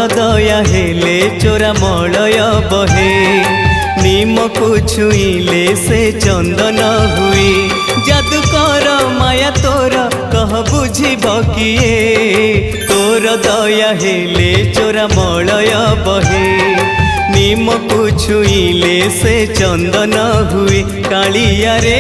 दया हेले चोरा मलय बहे निम को छुईले से चंदन हुए जादूकर माया तोर कह बुझिब किए तोर दया हेले चोरा मलय बहे निम को छुईले से चंदन हुए कालिया रे